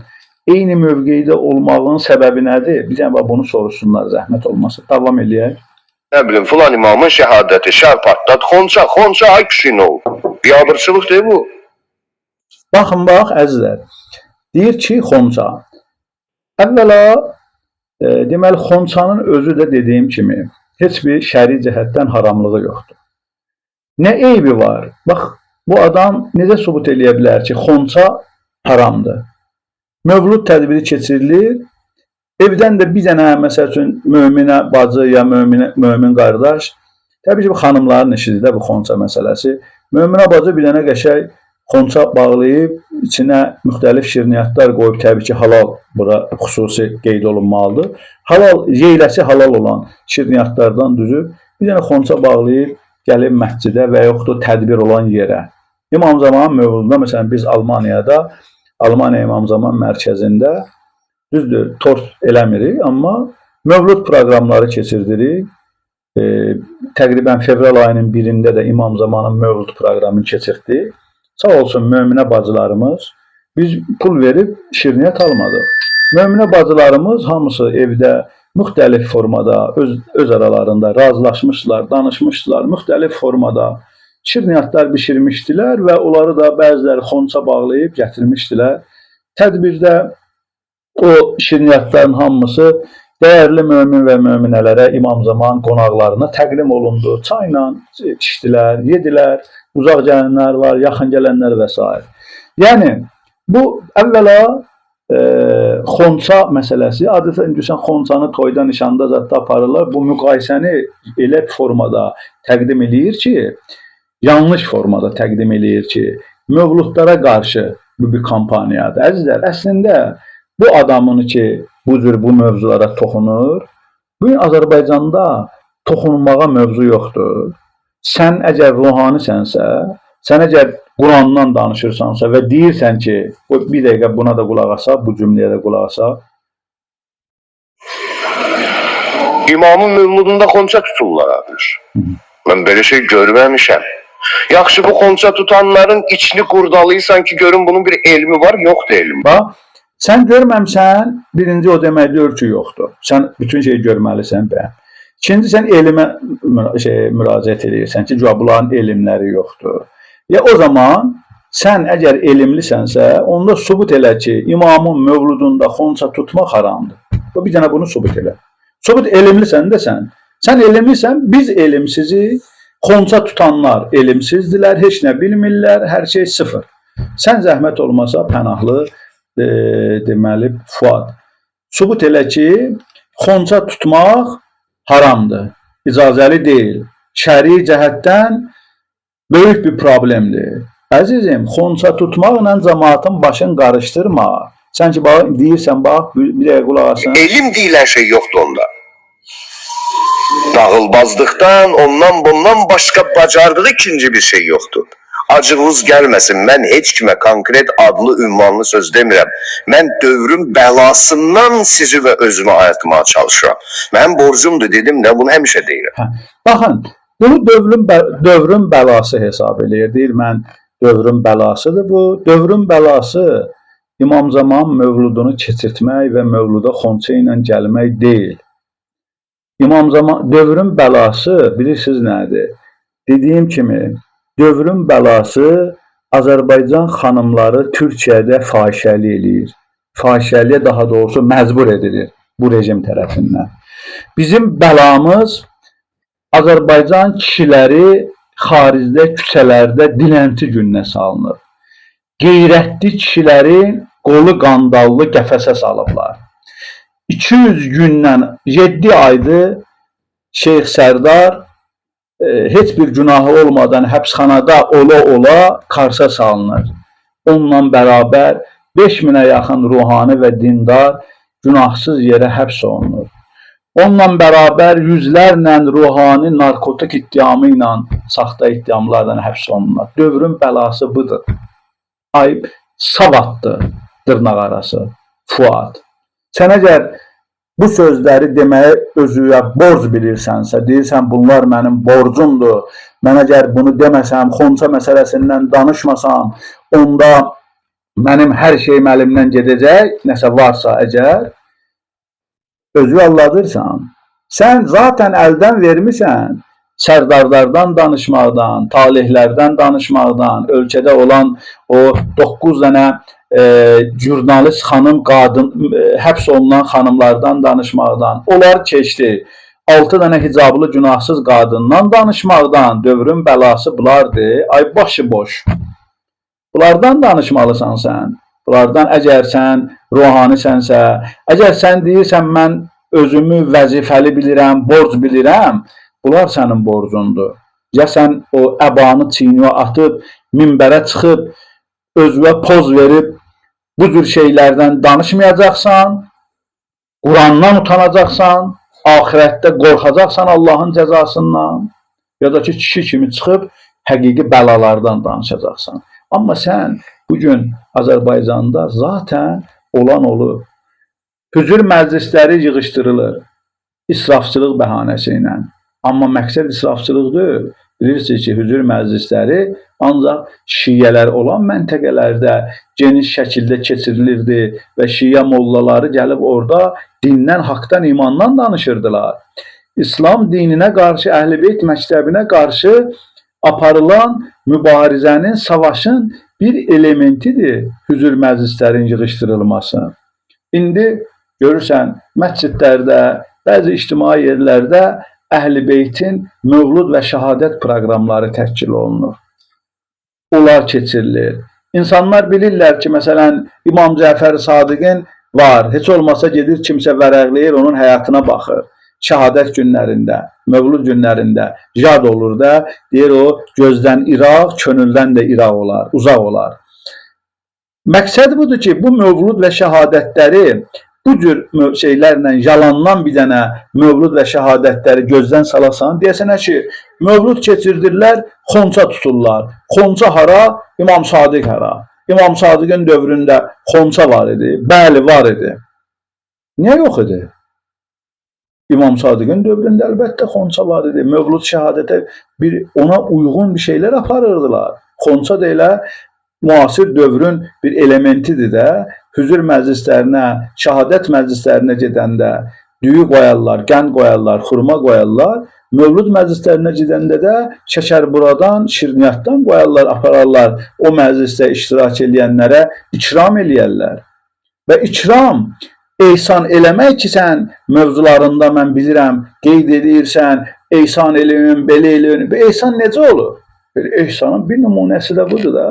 eyni mövqeydə olmağın səbəbi nədir? Bizə bunu soruşsunlar zəhmət olmasa. Davam eləyək. Nə bilim, filan imamın şəhadəti, şər patlat, xonça, ay kişi nə oldu? Biabırçılıq deyil bu. Baxın, bax, əzizlər. Deyir ki, xonça. Əvvəla, deməli, xonçanın özü də dediyim kimi, heç bir şəri cəhətdən haramlığı yoxdur. Nə eybi var? Bax, bu adam necə sübut eləyə bilər ki, xonça haramdır? Mövlud tədbiri keçirilir, evdən də bir dənə, məsəl üçün, möminə bacı ya mömin qardaş, təbii ki, bu xanımların işidir də bu xonça məsələsi. Möminə bacı bir dənə qəşəng xonça bağlayıb, içinə müxtəlif şirniyyatlar qoyub, təbii ki, halal, bura xüsusi qeyd olunmalıdır. Halal, yeyləsi halal olan şirniyyatlardan düzüb, bir dənə xonça bağlayıb, gəlib məscidə və yoxdur tədbir olan yerə. İmam Zaman mövludunda, məsələn, biz Almaniyada, Almaniya İmam Zaman mərkəzində düzdür, tort eləmirik, amma mövlud proqramları keçirdirik. Təqribən fevral ayının 1-də də İmam Zamanın mövlud proqramını keçirdik. Sağ olsun möminə bacılarımız, biz pul verib şirniyyat almadıq. Möminə bacılarımız hamısı evdə müxtəlif formada, öz aralarında razılaşmışlar, danışmışlar, müxtəlif formada şirniyyatlar bişirmişdilər və onları da bəziləri xonça bağlayıb gətirmişdilər. Tədbirdə o şirniyyatların hamısı dəyərli mömin və möminələrə, İmam Zaman qonaqlarına təqdim olundu. Çayla içdilər, yedilər, uzaq gələnlər var, yaxın gələnlər və s. Yəni, bu əvvəla xonça məsələsi, adətən görsən xonçanı toyda, nişanda zətdə aparırlar. Bu müqayisəni elə formada təqdim eləyir ki, yanlış formada təqdim eləyir ki, mövludlara qarşı bu bir kampaniyadır. Əzizlər, əslində bu adamını ki, bu cür bu mövzulara toxunur, bugün Azərbaycanda toxunmağa mövzu yoxdur. Sən əgər ruhanisənsə, sən əgər Qurandan danışırsansa və deyirsən ki, bir dəqiqə buna da qulaq asaq, bu cümləyə də qulaq asaq. İmamın mövludunda xonça tuturlar abi. Mən belə şey görməmişəm. Yaxşı, bu xonça tutanların içini qurdalıysan ki, görün bunun bir elmi var, yoxdur elmi. Bax, sən görməmsən, birinci o demək deyir ki, yoxdur. Sən bütün şeyi görməlisən bəyəm. İkinci, sən elmə müraciət edirsən ki, bunların elmləri yoxdur. Ya o zaman sən əgər elmlisənsə, onda sübut elə ki, imamın mövludunda xonça tutmaq haramdır. Bir dənə bunu sübut elə. Sübut elmlisən də sən. Sən elmlisən, biz elmsizik. Xonça tutanlar elmsizdirlər, heç nə bilmirlər, hər şey sıfır. Sən zəhmət olmasa pənahlı deməli Fuad. Sübut elə ki, xonça tutmaq haramdır, icazəli deyil. Şəri cəhətdən böyük bir problemdir. Əzizim, xonça tutmaqla cəmaatın başını qarışdırma. Sən ki, deyirsən, bax, bir dəqiqə qulaq asın. Elm deyilən şey yoxdur onda. Dağılmazlıqdan, ondan bundan başqa bacardığı ikinci bir şey yoxdur. Acığınız gəlməsin, mən heç kimə konkret adlı, ünvanlı söz demirəm. Mən dövrün bəlasından sizi və özümü ayırtmağa çalışıram. Mənim borcumdur dedim də, bunu həmişə deyirəm. Baxın, bunu dövrün bəlası hesab eləyir. Deyir, mən dövrün bəlasıdır bu. Dövrün bəlası İmam Zaman mövludunu keçirtmək və mövluda xonça ilə gəlmək deyil. İmam Zaman, dövrün bəlası bilirsiniz nədir? Dediyim kimi, dövrün bəlası Azərbaycan xanımları Türkiyədə fahişəlik eləyir. Fahişəliyə daha doğrusu məcbur edilir bu rejim tərəfindən. Bizim bəlamız Azərbaycan kişiləri xaricdə, küçələrdə dilənçi gününə salınır. Qeyrətli kişiləri qolu qandallı qəfəsə salıblar. 200 gündən 7 aydır Şeyx Sərdar heç bir günahı olmadan həbsxanada ola-ola Karsa salınır. Onunla bərabər 5000-ə yaxın ruhani və dindar günahsız yerə həbs olunur. Onunla bərabər yüzlərlə ruhani narkotik iddiamı ilə saxta iddiamlardan həbs olunurlar. Dövrün bəlası budur. Ay savaddır, dırnaq arası, Fuad. Sən əgər bu sözləri deməyə özüyə borc bilirsənsə, deyirsən bunlar mənim borcumdur, mən əgər bunu deməsəm, xonça məsələsindən danışmasam, onda mənim hər şeyim əlimdən gedəcək, nəsə varsa əgər, özü alladırsan. Sən zaten əldən vermirsən, sərdarlardan danışmaqdan, talihlərdən danışmaqdan, ölkədə olan o 9 dənə jurnalist xanım, qadın, həbs olunan xanımlardan danışmaqdan, onlar keçdi. 6 dənə hicablı günahsız qadından danışmaqdan, dövrün bəlası bunlardır. Ay başı boş. Bunlardan danışmalısan sən. Bunlardan əgər sən ruhanisənsə, əgər sən deyirsən mən özümü vəzifəli bilirəm, borc bilirəm, bunlar sənin borcundur. Ya sən o əbanı çiynə atıb, minbərə çıxıb, özünə poz verib, bu cür şeylərdən danışmayacaqsan, Qurandan utanacaqsan, ahirətdə qorxacaqsan Allahın cəzasından, ya da ki, kişi kimi çıxıb, həqiqi bəlalardan danışacaqsan. Amma sən bugün Azərbaycanda zaten olan olur. Hüzur məclisləri yığışdırılır, israfçılıq bəhanəsi ilə. Amma məqsəd israfçılıq deyil. Bilirsiniz ki, hüzur məclisləri ancaq şiyələr olan məntəqələrdə geniş şəkildə keçirilirdi və şiyə mollaları gəlib orada dindən, haqdan, imandan danışırdılar. İslam dininə qarşı, Əhl-i Beyt məktəbinə qarşı aparılan mübarizənin, savaşın bir elementidir hüzur məclislərin yığışdırılması. İndi görürsən, məscidlərdə, bəzi ictimai yerlərdə Əhl-i Beytin mövlud və şəhadət proqramları təşkil olunur. Onlar keçirilir. İnsanlar bilirlər ki, məsələn, İmam Cəfər Sadiqin var. Heç olmasa gedir kimsə vərəqləyir, onun həyatına baxır. Şəhadət günlərində, mövlud günlərində yad olur da, deyir o gözdən İraq, könüldən də İraq olar, uzaq olar. Məqsəd budur ki, bu mövlud və şəhadətləri bu cür şeylərlə yalandan bir dənə mövlud və şəhadətləri gözdən salasan, deyəsənə ki, mövlud keçirdirlər, xonça tuturlar. Xonça hara? İmam Sadiq hara? İmam Sadiqin dövründə xonça var idi. Bəli, var idi. Niyə yox idi? İmam Sadiqin dövründə əlbəttə xonça var idi. Mövlud şəhadətə ona uyğun bir şeylər aparırdılar. Xonça da elə müasir dövrün bir elementidir də. Hüzur məclislərinə, şəhadət məclislərinə gedəndə düyü qoyarlar, qənd qoyarlar, xurma qoyarlar. Mövlud məclislərinə gedəndə də şəkərburadan, şirniyyatdan qoyarlar, apararlar. O məclisdə iştirak edənlərə ikram eləyərlər. Və ikram, ehsan eləmək ki, sən mövzularında mən bilirəm, qeyd edirsən, ehsan eləyin, belə eləyin. Və ehsan necə olur? Ehsanın bir nümunəsi də budur da.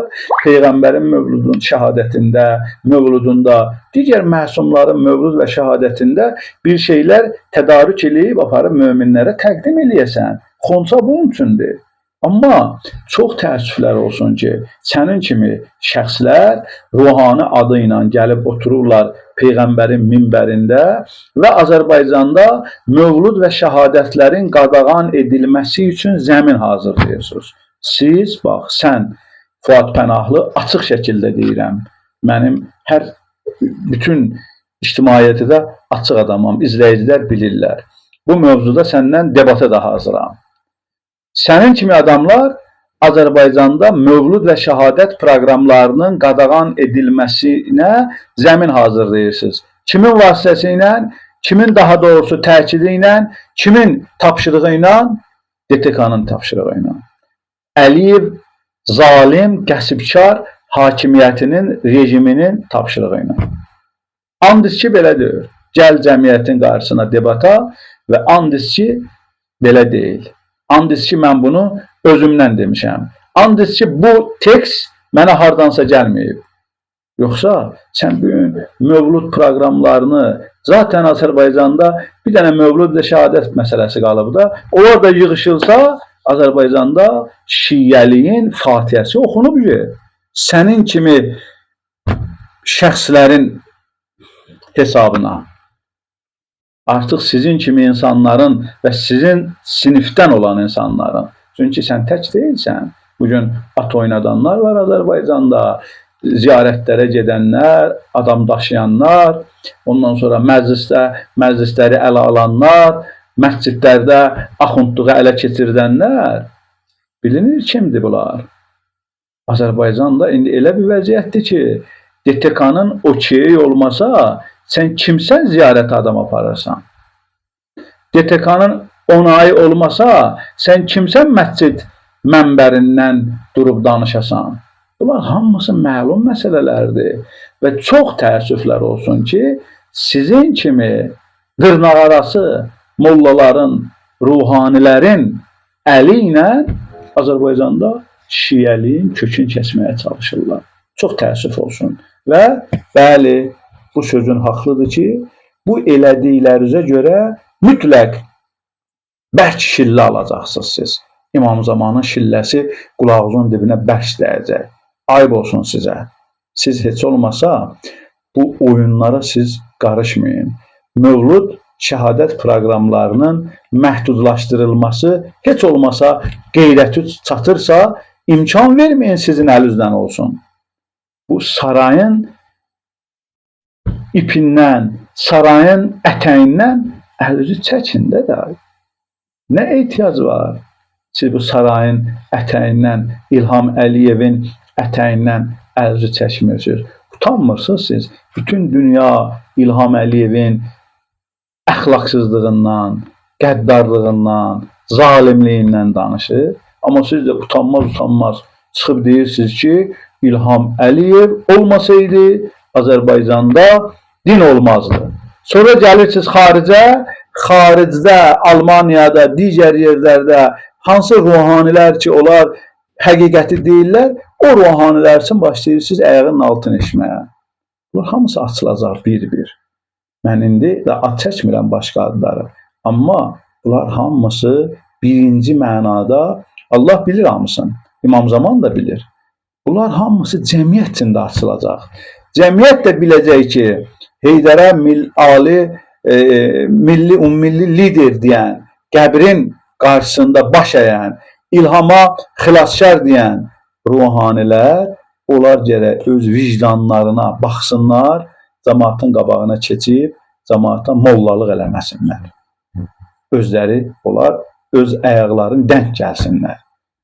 Peyğəmbərin mövludun şəhadətində, mövludunda, digər məsumların mövlud və şəhadətində bir şeylər tədarük eləyib aparıb möminlərə təqdim eləyəsən. Xonça bunun üçündür. Amma çox təəssüflər olsun ki, sənin kimi şəxslər ruhani adı ilə gəlib otururlar Peyğəmbərin minbərində və Azərbaycanda mövlud və şəhadətlərin qadağan edilməsi üçün zəmin hazırlayırsınız. Siz, bax, sən, Fuad Pənahlı, açıq şəkildə deyirəm, mənim bütün ictimaiyyəti də açıq adamam, izləyicilər bilirlər. Bu mövzuda səndən debata da hazıram. Sənin kimi adamlar Azərbaycanda mövlud və şəhadət proqramlarının qadağan edilməsinə zəmin hazırlayırsınız. Kimin vasitəsilə, kimin daha doğrusu təkidi ilə, kimin tapşırığı ilə? DTK-nın tapşırığı ilə. Əliyev zalim, qəsbkar hakimiyyətinin, rejiminin tapşırığı ilə. And içki belə deyir. Gəl cəmiyyətin qarşısına debata və and içki belə deyil. And içki mən bunu özümdən demişəm. And içki bu tekst mənə hardansa gəlməyib. Yoxsa sən bugün mövlud proqramlarını, zaten Azərbaycanda bir dənə mövlud və şəhadət məsələsi qalıb da, onlar da yığışılsa Azərbaycanda şiyyəliyin fatihəsi oxunub ki, sənin kimi şəxslərin hesabına. Artıq sizin kimi insanların və sizin sinifdən olan insanların, çünki sən tək deyilsən, bugün at oynadanlar var Azərbaycanda, ziyarətlərə gedənlər, adam daşıyanlar, ondan sonra məclisləri ələ alanlar, məscidlərdə axundluğu ələ keçirdənlər, bilinir kimdir bunlar? Azərbaycanda indi elə bir vəziyyətdir ki, DTK-nın okey olmasa, sən kimsən ziyarət adam aparırsan? DTK-nın onayı olmasa, sən kimsən məscid mənbərindən durub danışasan? Bunlar hamısı məlum məsələlərdir. Və çox təəssüflər olsun ki, sizin kimi dırnaqarası mollaların, ruhanilərin əli ilə Azərbaycanda şiyyəliyin kökünü kəsməyə çalışırlar. Çox təəssüf olsun. Və bəli, bu sözün haqlıdır ki, bu elədiklərinizə görə mütləq bərk şillə alacaqsınız siz. İmam Zamanın şilləsi qulağınızın dibinə bərk dəyəcək. Ayıb olsun sizə. Siz heç olmasa bu oyunlara siz qarışmayın. Mövlud şəhadət proqramlarının məhdudlaşdırılması heç olmasa qeyrəti çatırsa, imkan verməyin sizin əlinizdən olsun. Bu sarayın ipindən, sarayın ətəyindən əlinizi çəkin də. Nə ehtiyac var? Siz bu sarayın ətəyindən, İlham Əliyevin ətəyindən əlinizi çəkmirsiniz. Utanmırsınız siz. Bütün dünya İlham Əliyevin əxlaqsızlığından, qəddarlığından, zalimliyindən danışır. Amma siz də utanmaz çıxıb deyirsiniz ki, İlham Əliyev olmasaydı Azərbaycanda din olmazdı. Sonra gəlirsiniz xaricə, xaricdə, Almaniyada, digər yerlərdə hansı ruhanilər ki, onlar həqiqəti deyirlər, o ruhanilər üçün başlayırsınız ayağının altını eşməyə. Bunlar hamısı açılacaq bir-bir. Mən indi də ad çəkmirəm başqa adları. Amma bunlar hamısı birinci mənada, Allah bilir hamısını, İmam Zaman da bilir. Bunlar hamısı cəmiyyət içində açılacaq. Cəmiyyət də biləcək ki, Heydərə milli, ümmilli lider deyən, qəbrin qarşısında baş əyən, İlhama xilaskar deyən ruhanilər, onlar gərək öz vicdanlarına baxsınlar, cəmaatın qabağına keçib, cəmaata mollalıq eləməsinlər. Özləri, onlar öz ayaqlarını denk gəlsinlər.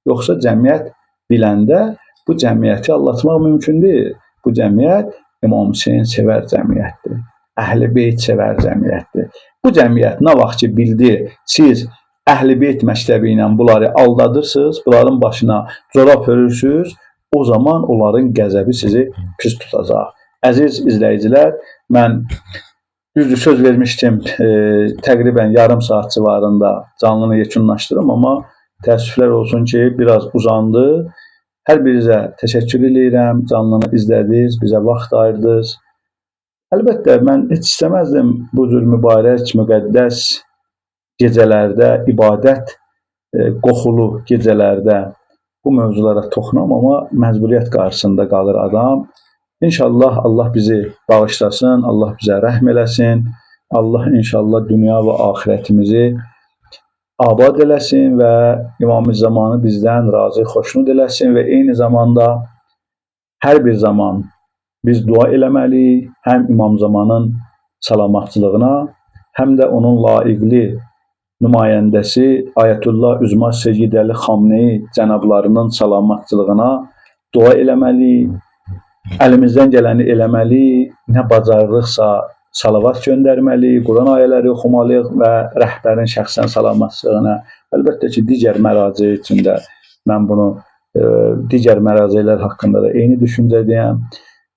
Yoxsa cəmiyyət biləndə bu cəmiyyəti allatmaq mümkün deyil. Bu cəmiyyət İmam Hüseyin sevər cəmiyyətdir. Əhl-i Beyt sevər cəmiyyətdir. Bu cəmiyyət nə vaxt ki bildi, siz Əhl-i Beyt məktəbi ilə bunları aldadırsınız, bunların başına corab hörürsünüz, o zaman onların qəzəbi sizi pis tutacaq. Əziz izləyicilər, mən düzdür söz vermişdim, təqribən yarım saat civarında canlını yekunlaşdırım, amma təəssüflər olsun ki, biraz uzandı. Hər birinizə təşəkkür edirəm, canlını izlədiniz, bizə vaxt ayırdınız. Əlbəttə, mən heç istəməzdim bu cür mübarək, müqəddəs gecələrdə, ibadət qoxulu gecələrdə bu mövzulara toxunam, amma məcburiyyət qarşısında qalır adam. İnşallah Allah bizi bağışlasın, Allah bizə rəhm eləsin. Allah inşallah dünya və axirətimizi abad eləsin və İmam-ı Zamanı bizdən razı, xoşnud eləsin və eyni zamanda hər bir zaman biz dua eləməliyik, həm İmam Zamanın salamatçılığına, həm də onun layiqli nümayəndəsi Ayətullah Üzma Seyyid Əli Xamneyi cənablarının salamatçılığına dua eləməliyik. Əlimizdən gələni eləməliyik, nə bacarırıqsa salavat göndərməliyik, Quran ayələri oxumalıyıq və rəhbərin şəxsən salamatçılığına. Əlbəttə ki, digər məraci üçün də mən bunu, digər məracilər haqqında da eyni düşüncədəyəm.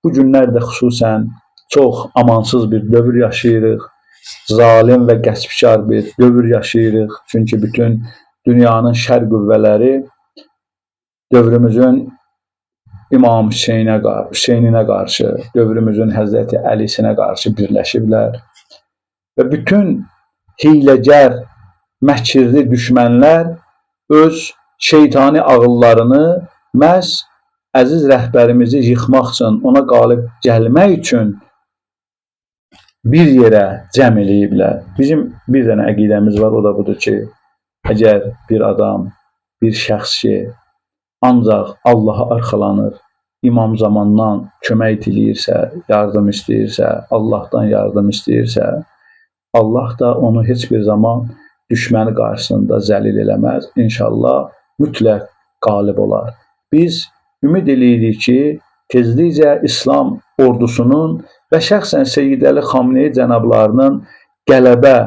Bu günlərdə xüsusən çox amansız bir dövr yaşayırıq, zalim və qəsbkar bir dövr yaşayırıq. Çünki bütün dünyanın şər qüvvələri dövrümüzün İmam Hüseyninə qarşı, dövrümüzün Həzrəti Əlisinə qarşı birləşiblər. Və bütün hiyləgər, məkirli düşmənlər öz şeytani ağıllarını məhz əziz rəhbərimizi yıxmaq üçün, ona qalib gəlmək üçün bir yerə cəm eləyiblər. Bizim bir dənə əqidəmiz var, o da budur ki, əgər bir adam, bir şəxs ki, ancaq Allaha arxalanır, İmam Zamandan kömək diləyirsə, yardım istəyirsə, Allahdan yardım istəyirsə, Allah da onu heç bir zaman düşməni qarşısında zəlil eləməz. İnşallah mütləq qalib olar. Biz ümid eləyirik ki, tezliklə İslam ordusunun və şəxsən Seyyid Əli Xamneyi cənablarının qələbə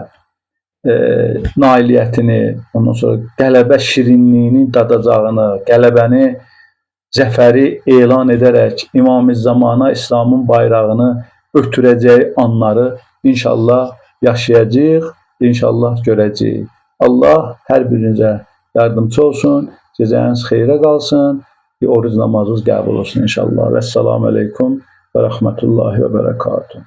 nailiyyətini, ondan sonra qələbə şirinliyini dadacağını, qələbəni, zəfəri elan edərək İmam-ı Zamana İslamın bayrağını ötürəcəyi anları inşallah yaşayacağıq, inşallah görəcəyik. Allah hər birinizə yardımcı olsun, gecəniz xeyrə qalsın, oruc namazınız qəbul olsun inşallah. Vəssalamu aleykum və rəhmətullahi və bərəkatuhu.